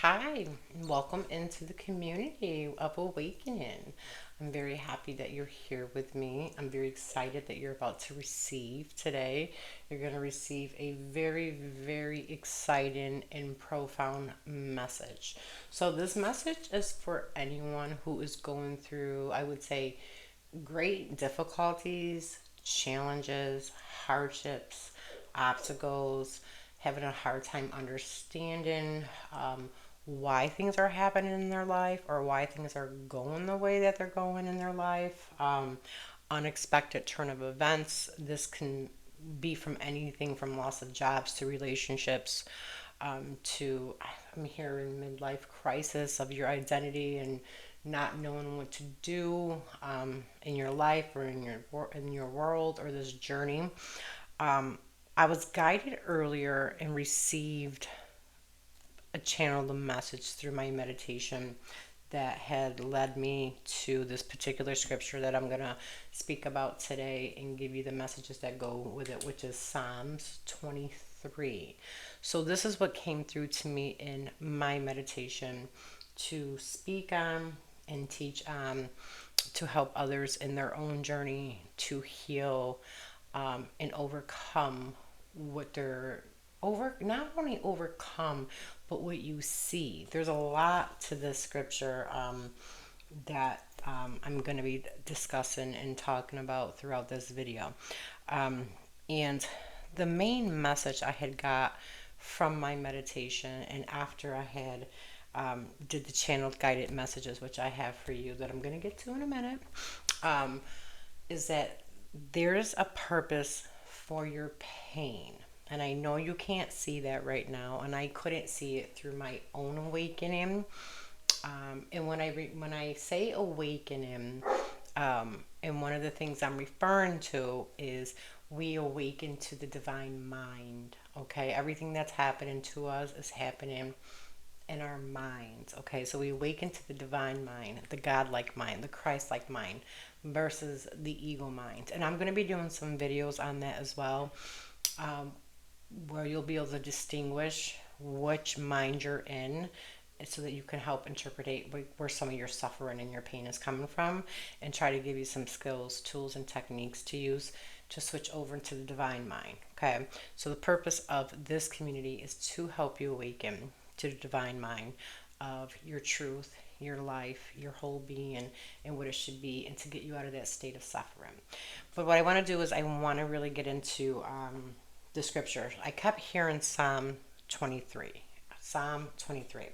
Hi, and welcome into the community of Awakening. I'm very happy that you're here with me. I'm very excited that you're about to receive today. You're going to receive a very, very exciting and profound message. So, this message is for anyone who is going through, I would say, great difficulties, challenges, hardships, obstacles, having a hard time understanding why things are happening in their life or why things are going the way that they're going in their life. Unexpected turn of events. This can be from anything from loss of jobs to relationships to I'm here in midlife crisis of your identity and not knowing what to do in your life or in your world or this journey. Um, I was guided earlier and received a channeled message through my meditation that had led me to this particular scripture that I'm going to speak about today and give you the messages that go with it, which is Psalms 23. So, this is what came through to me in my meditation to speak on and teach on to help others in their own journey to heal and overcome what they're not only overcome but what you see. There's a lot to this scripture that I'm going to be discussing and talking about throughout this video. And the main message I had got from my meditation and after I had did the channeled guided messages, which I have for you that I'm going to get to in a minute, um, is that there's a purpose for your pain. And I know you can't see that right now, and I couldn't see it through my own awakening. And when I say awakening, and one of the things I'm referring to is we awaken to the divine mind. Okay, everything that's happening to us is happening in our minds. Okay, so we awaken to the divine mind, the God-like mind, the Christ-like mind, versus the ego mind. And I'm going to be doing some videos on that as well, um, where you'll be able to distinguish which mind you're in so that you can help interpret where some of your suffering and your pain is coming from and try to give you some skills, tools, and techniques to use to switch over into the divine mind. Okay, so the purpose of this community is to help you awaken to the divine mind of your truth, your life, your whole being, and what it should be, and to get you out of that state of suffering. But what I want to do is I want to really get into the scripture. I kept hearing Psalm 23. Psalm 23.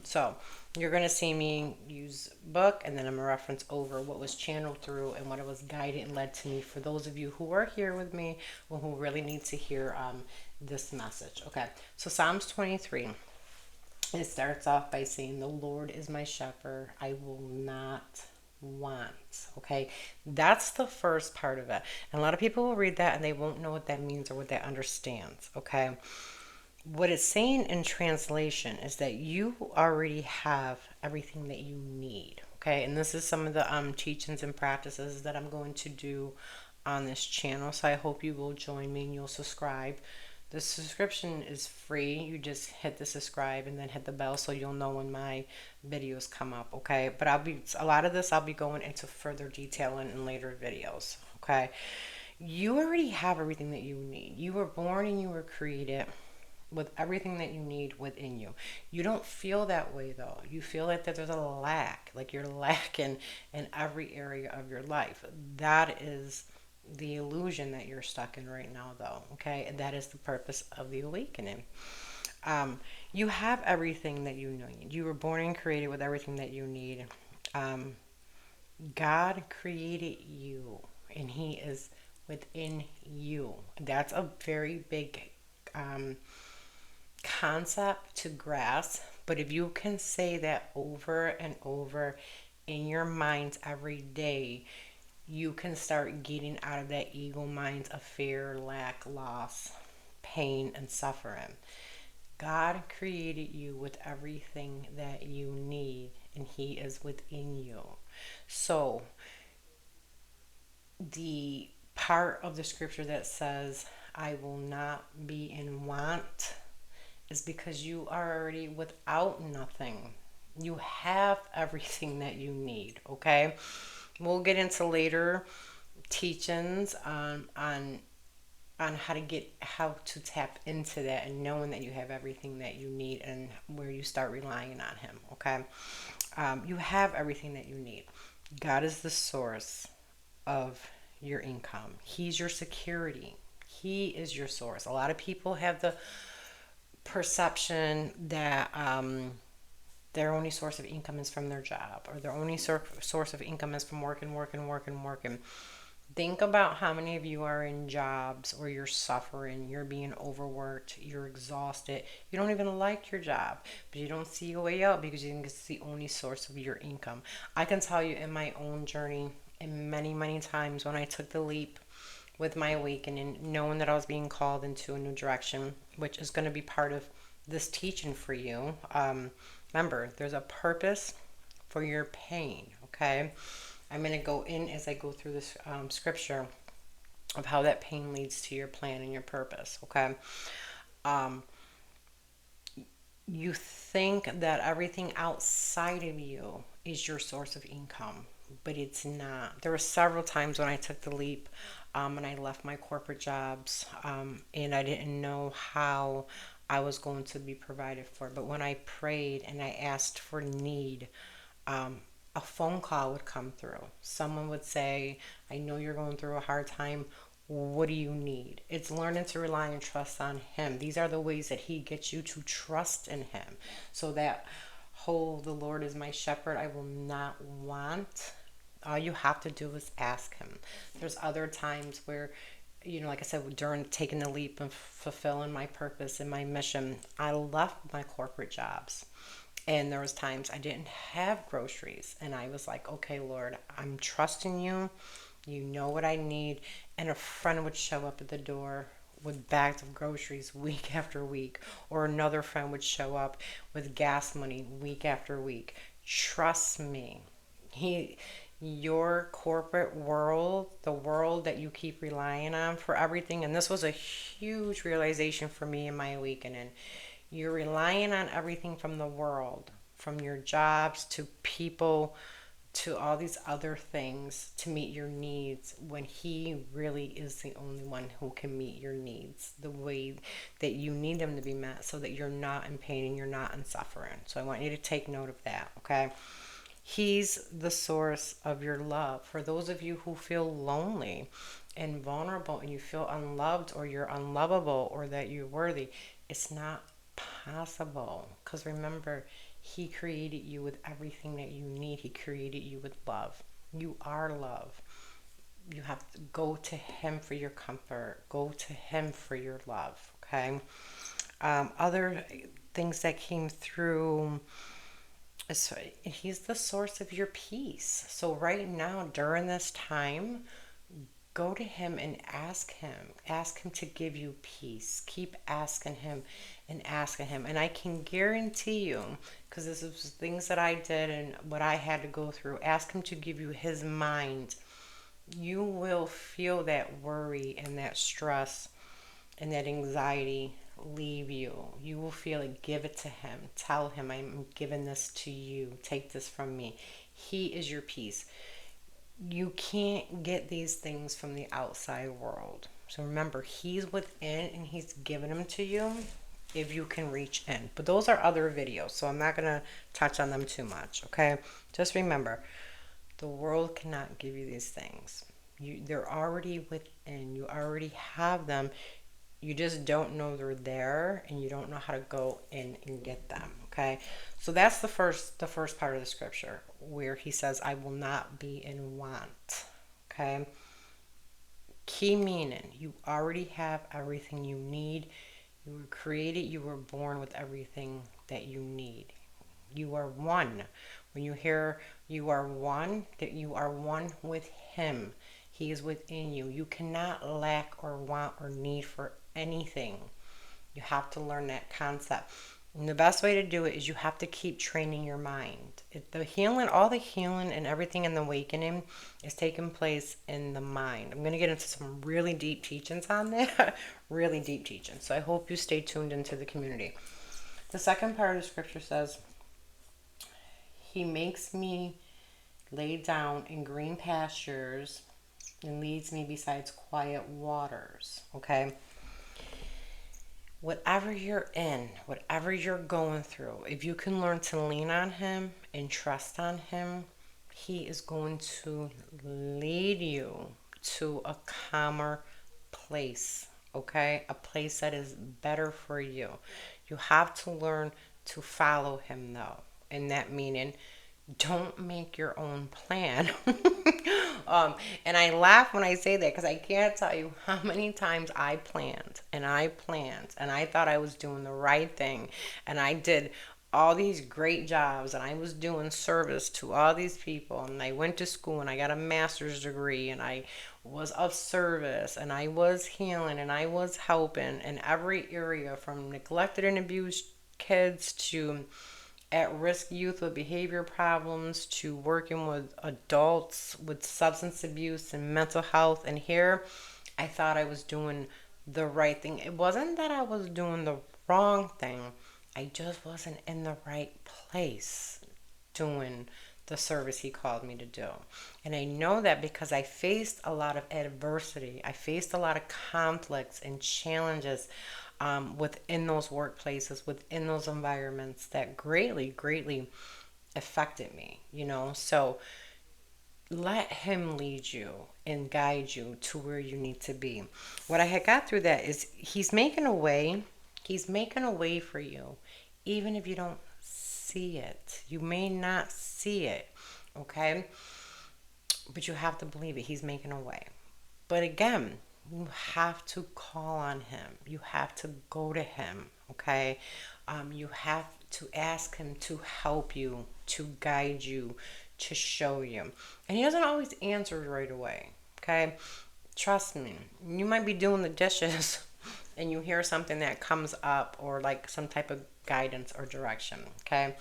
So you're going to see me use book and then I'm going to reference over what was channeled through and what it was guided and led to me for those of you who are here with me or who really need to hear this message. Okay, so Psalms 23. It starts off by saying, "The Lord is my shepherd, I will not want." Okay, that's the first part of it. And a lot of people will read that and they won't know what that means or what that understands. Okay, what it's saying in translation is that you already have everything that you need. Okay, and this is some of the teachings and practices that I'm going to do on this channel. So I hope you will join me and you'll subscribe. The subscription is free. You just hit the subscribe and then hit the bell so you'll know when my videos come up. Okay, but a lot of this I'll be going into further detail in later videos. Okay, you already have everything that you need. You were born and you were created with everything that you need within you. You don't feel that way though. You feel like that there's a lack, like you're lacking in every area of your life. That is the illusion that you're stuck in right now though. Okay, and that is the purpose of the awakening. You have everything that you need. You were born and created with everything that you need. um, God created you and he is within you. That's a very big concept to grasp, but if you can say that over and over in your minds every day, you can start getting out of that ego mind of fear, lack, loss, pain, and suffering. God created you with everything that you need, and He is within you. So, the part of the scripture that says, I will not be in want, is because you are already without nothing. You have everything that you need, okay? We'll get into later teachings on how to tap into that and knowing that you have everything that you need and where you start relying on him, okay? You have everything that you need. God is the source of your income. He's your security. He is your source. A lot of people have the perception that their only source of income is from their job, or their only source of income is from working, working, working, working. Think about how many of you are in jobs where you're suffering, you're being overworked, you're exhausted, you don't even like your job, but you don't see a way out because you think it's the only source of your income. I can tell you in my own journey, and many, many times when I took the leap with my awakening, knowing that I was being called into a new direction, which is going to be part of this teaching for you. Remember, there's a purpose for your pain, okay? I'm going to go in as I go through this scripture of how that pain leads to your plan and your purpose, okay? Um, you think that everything outside of you is your source of income, but it's not. There were several times when I took the leap and I left my corporate jobs and I didn't know how I was going to be provided for. But when I prayed and I asked for need, um, a phone call would come through. Someone would say, I know you're going through a hard time. What do you need? It's learning to rely and trust on Him. These are the ways that He gets you to trust in Him. So that whole, the Lord is my shepherd, I will not want. All you have to do is ask Him. There's other times where, like I said, during taking the leap and fulfilling my purpose and my mission, I left my corporate jobs. And there was times I didn't have groceries. And I was like, okay, Lord, I'm trusting you. You know what I need. And a friend would show up at the door with bags of groceries week after week. Or another friend would show up with gas money week after week. Trust me. Your corporate world, the world that you keep relying on for everything, and this was a huge realization for me in my awakening. You're relying on everything from the world, from your jobs to people to all these other things to meet your needs when He really is the only one who can meet your needs the way that you need them to be met so that you're not in pain and you're not in suffering. So I want you to take note of that, okay? He's the source of your love. For those of you who feel lonely and vulnerable and you feel unloved or you're unlovable or that you're worthy, it's not possible. Because remember, He created you with everything that you need. He created you with love. You are love. You have to go to Him for your comfort. Go to Him for your love. Okay. Other things that came through is He's the source of your peace. So right now, during this time, go to Him and ask Him. Ask Him to give you peace. Keep asking Him and asking Him. And I can guarantee you, because this is things that I did and what I had to go through, ask Him to give you His mind. You will feel that worry and that stress and that anxiety leave you. You will feel it. Give it to Him. Tell Him, I'm giving this to you. Take this from me. He is your peace. You can't get these things from the outside world. So remember, He's within and He's giving them to you if you can reach in. But those are other videos, so I'm not going to touch on them too much, okay? Just remember, the world cannot give you these things. They're already within. You already have them. You just don't know they're there and you don't know how to go in and get them, okay? So that's the first part of the scripture where He says, I will not be in want, okay? Key meaning, you already have everything you need. You were created, you were born with everything that you need. You are one. When you hear you are one, that you are one with Him. He is within you. You cannot lack or want or need for anything. You have to learn that concept. And the best way to do it is you have to keep training your mind. All the healing and everything in the awakening is taking place in the mind. I'm going to get into some really deep teachings on that. Really deep teachings. So I hope you stay tuned into the community. The second part of the scripture says, He makes me lay down in green pastures and leads me beside quiet waters. Okay? Whatever you're in, whatever you're going through, if you can learn to lean on Him and trust on Him, He is going to lead you to a calmer place, okay? A place that is better for you. You have to learn to follow Him, though. And that meaning, don't make your own plan. And I laugh when I say that because I can't tell you how many times I planned and I planned and I thought I was doing the right thing and I did all these great jobs and I was doing service to all these people and I went to school and I got a master's degree and I was of service and I was healing and I was helping in every area from neglected and abused kids to at-risk youth with behavior problems to working with adults with substance abuse and mental health. And here I thought I was doing the right thing. It wasn't that I was doing the wrong thing. I just wasn't in the right place doing the service He called me to do. And I know that because I faced a lot of adversity. I faced a lot of conflicts and challenges within those workplaces, within those environments that greatly affected me, you know. So let Him lead you and guide you to where you need to be. What I had got through that is He's making a way. He's making a way for you, even if you don't see it. You may not see it, okay? But you have to believe it. He's making a way. But again, you have to call on Him. You have to go to Him, okay? You have to ask Him to help you, to guide you, to show you. And He doesn't always answer right away, okay? Trust me. You might be doing the dishes and you hear something that comes up or like some type of guidance or direction, okay?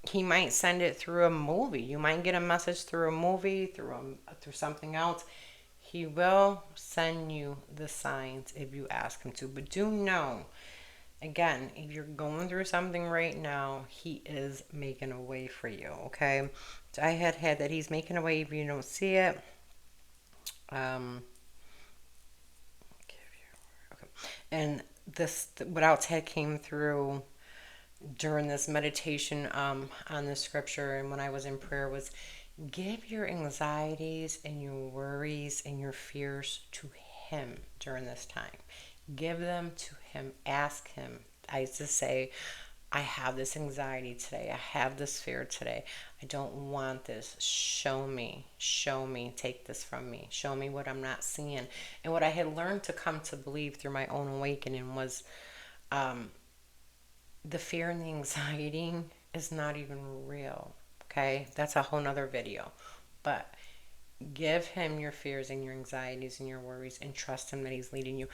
He might send it through a movie. You might get a message through a movie, through something else. He will send you the signs if you ask Him to. But do know, again, if you're going through something right now, He is making a way for you, okay? So I had that He's making a way if you don't see it. Okay. And this, what else had came through during this meditation on the scripture and when I was in prayer was give your anxieties and your worries and your fears to Him during this time. Give them to Him. Ask Him. I used to say, I have this anxiety today. I have this fear today. I don't want this. Show me. Show me. Take this from me. Show me what I'm not seeing. And what I had learned to come to believe through my own awakening was the fear and the anxiety is not even real. Okay? That's a whole nother video. But give Him your fears and your anxieties and your worries and trust Him that He's leading you.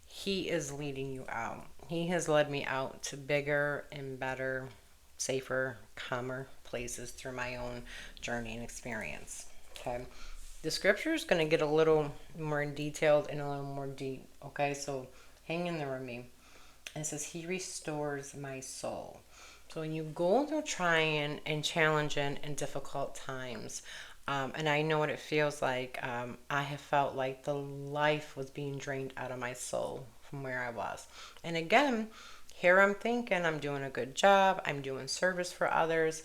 He is leading you out. He has led me out to bigger and better, safer, calmer places through my own journey and experience. Okay? The scripture is going to get a little more detailed and a little more deep. Okay? So hang in there with me. And it says, He restores my soul. So when you go through trying and challenging and difficult times, and I know what it feels like, I have felt like the life was being drained out of my soul from where I was. And again, here I'm thinking I'm doing a good job. I'm doing service for others.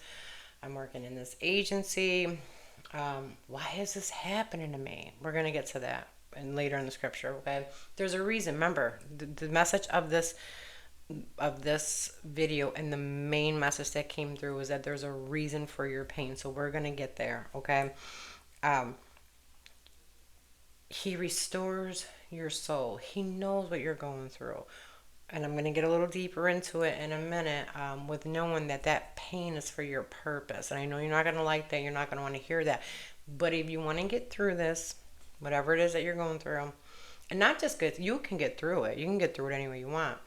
I'm working in this agency. Why is this happening to me? We're going to get to that and later in the scripture, okay? There's a reason. Remember, the message of this video and the main message that came through is that there's a reason for your pain. So we're going to get there, okay? He restores your soul. He knows what you're going through. And I'm going to get a little deeper into it in a minute with knowing that that pain is for your purpose. And I know you're not going to like that. You're not going to want to hear that. But if you want to get through this, whatever it is that you're going through, and not just good, you can get through it. You can get through it any way you want.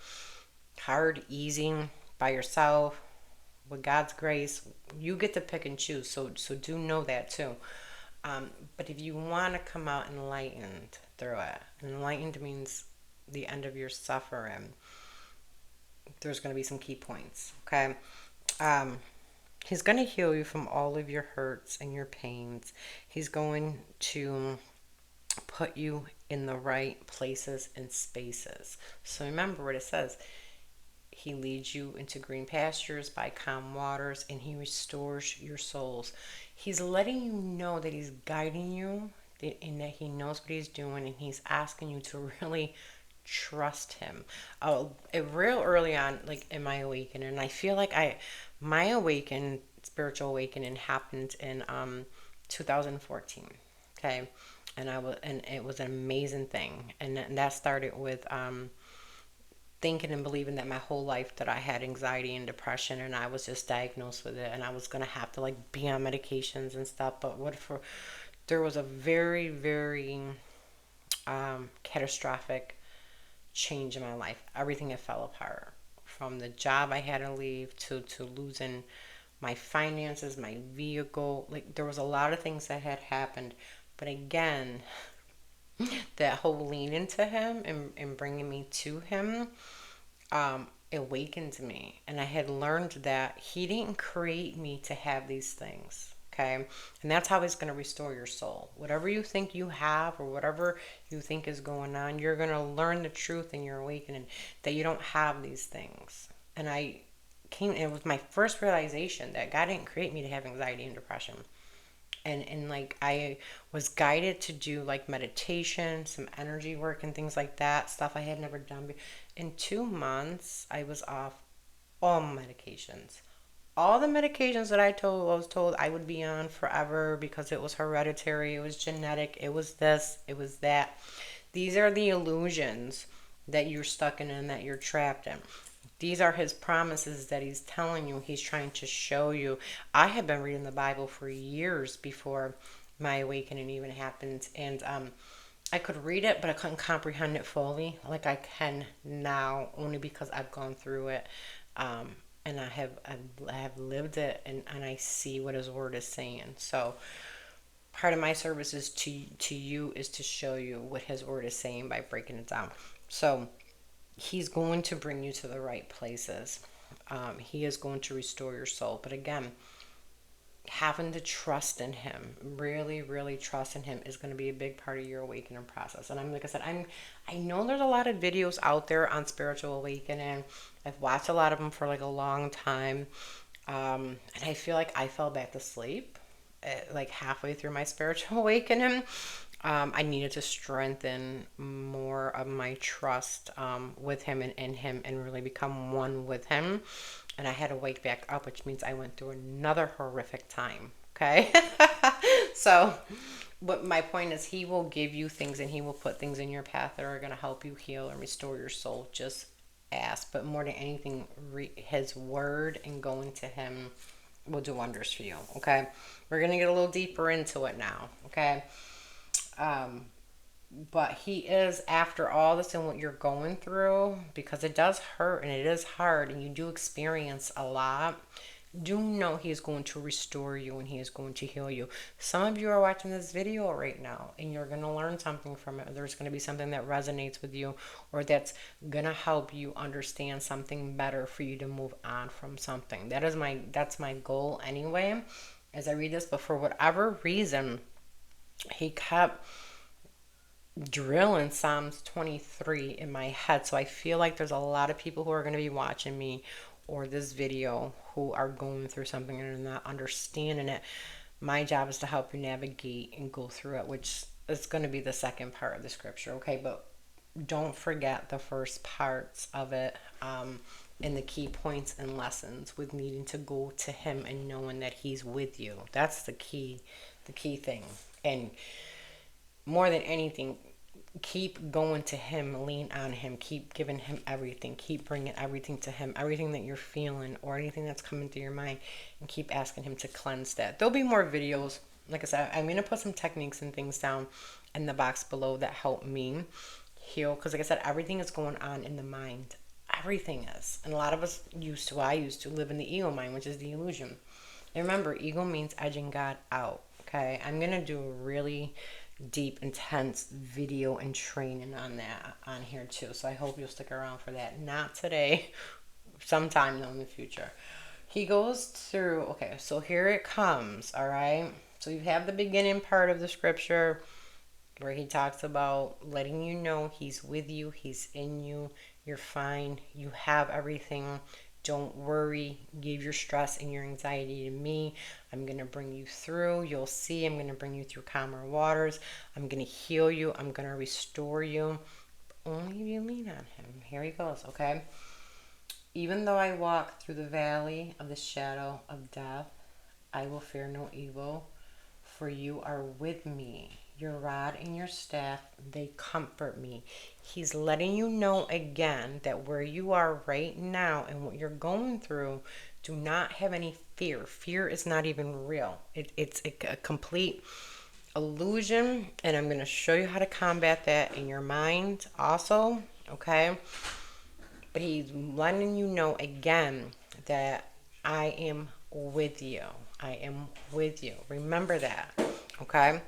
Hard, easy, by yourself, with God's grace. You get to pick and choose. So do know that too. But if you want to come out enlightened through it, enlightened means the end of your suffering. there's going to be some key points. Okay. Um, he's going to heal you from all of your hurts and your pains. He's going to put you in the right places and spaces. So remember what it says. He leads you into green pastures by calm waters, and he restores your souls. He's letting you know that he's guiding you and that he knows what he's doing, and he's asking you to really trust him. Oh, real early on, like in my awakening, and I feel like my spiritual awakening happened in 2014. Okay, and it was an amazing thing, and that started with thinking and believing that my whole life that I had anxiety and depression, and I was just diagnosed with it, and I was gonna have to like be on medications and stuff. But what for? There was a very, very catastrophic change in my life. Everything had fell apart, from the job I had to leave to losing my finances, my vehicle. Like there was a lot of things that had happened. But again, that whole lean into him and bringing me to him awakened me. And I had learned that he didn't create me to have these things. Okay. And that's how he's going to restore your soul. Whatever you think you have or whatever you think is going on, you're going to learn the truth in your awakening that you don't have these things. And it was my first realization that God didn't create me to have anxiety and depression. And like I was guided to do like meditation, some energy work and things like that, stuff I had never done. In 2 months I was off all medications, all the medications that I was told I would be on forever because it was hereditary, it was genetic, it was this, it was that. These are the illusions that you're stuck in and that you're trapped in. These are his promises that he's telling you, he's trying to show you. I had been reading the Bible for years before my awakening even happened, and I could read it, but I couldn't comprehend it fully like I can now, only because I've gone through it. And I have lived it, and I see what his word is saying. So part of my service is to you is to show you what his word is saying by breaking it down. So he's going to bring you to the right places. He is going to restore your soul. But again, having to trust in him, really, really trust in him, is going to be a big part of your awakening process. And like I said, I know there's a lot of videos out there on spiritual awakening. I've watched a lot of them for like a long time. And I feel like I fell back to sleep like halfway through my spiritual awakening. I needed to strengthen more of my trust with him and in him, and really become one with him. And I had to wake back up, which means I went through another horrific time. Okay. So, but my point is, he will give you things and he will put things in your path that are going to help you heal and restore your soul. Just ask. But more than anything, his word and going to him will do wonders for you. Okay. We're going to get a little deeper into it now. Okay. Um, but he is, after all this and what you're going through, because it does hurt and it is hard and you do experience a lot, do know he is going to restore you and he is going to heal you. Some of you are watching this video right now and you're going to learn something from it. There's going to be something that resonates with you, or that's going to help you understand something better for you to move on from something. That's my goal anyway, as I read this. But for whatever reason, he kept drilling Psalms 23 in my head. So I feel like there's a lot of people who are going to be watching me or this video who are going through something and are not understanding it. My job is to help you navigate and go through it, which is going to be the second part of the scripture. Okay, but don't forget the first parts of it, and the key points and lessons with needing to go to him and knowing that he's with you. That's the key thing. And more than anything, keep going to him, lean on him, keep giving him everything, keep bringing everything to him, everything that you're feeling or anything that's coming through your mind, and keep asking him to cleanse that. There'll be more videos. Like I said, I'm going to put some techniques and things down in the box below that help me heal, because like I said, everything is going on in the mind. Everything is. And a lot of us I used to live in the ego mind, which is the illusion. And remember, ego means edging God out. Okay, I'm going to do a really deep, intense video and training on that on here too. So I hope you'll stick around for that. Not today, sometime though in the future. He goes through, okay, so here it comes, all right? So you have the beginning part of the scripture where he talks about letting you know he's with you, he's in you, you're fine, you have everything. Don't worry. Give your stress and your anxiety to me. I'm going to bring you through. You'll see. I'm going to bring you through calmer waters. I'm going to heal you. I'm going to restore you. Only if you lean on him. Here he goes, okay? Even though I walk through the valley of the shadow of death, I will fear no evil, for you are with me. Your rod and your staff, they comfort me. He's letting you know again that where you are right now and what you're going through, do not have any fear. Fear is not even real. It's a complete illusion, and I'm going to show you how to combat that in your mind also, okay? But he's letting you know again that I am with you. I am with you. Remember that. Okay?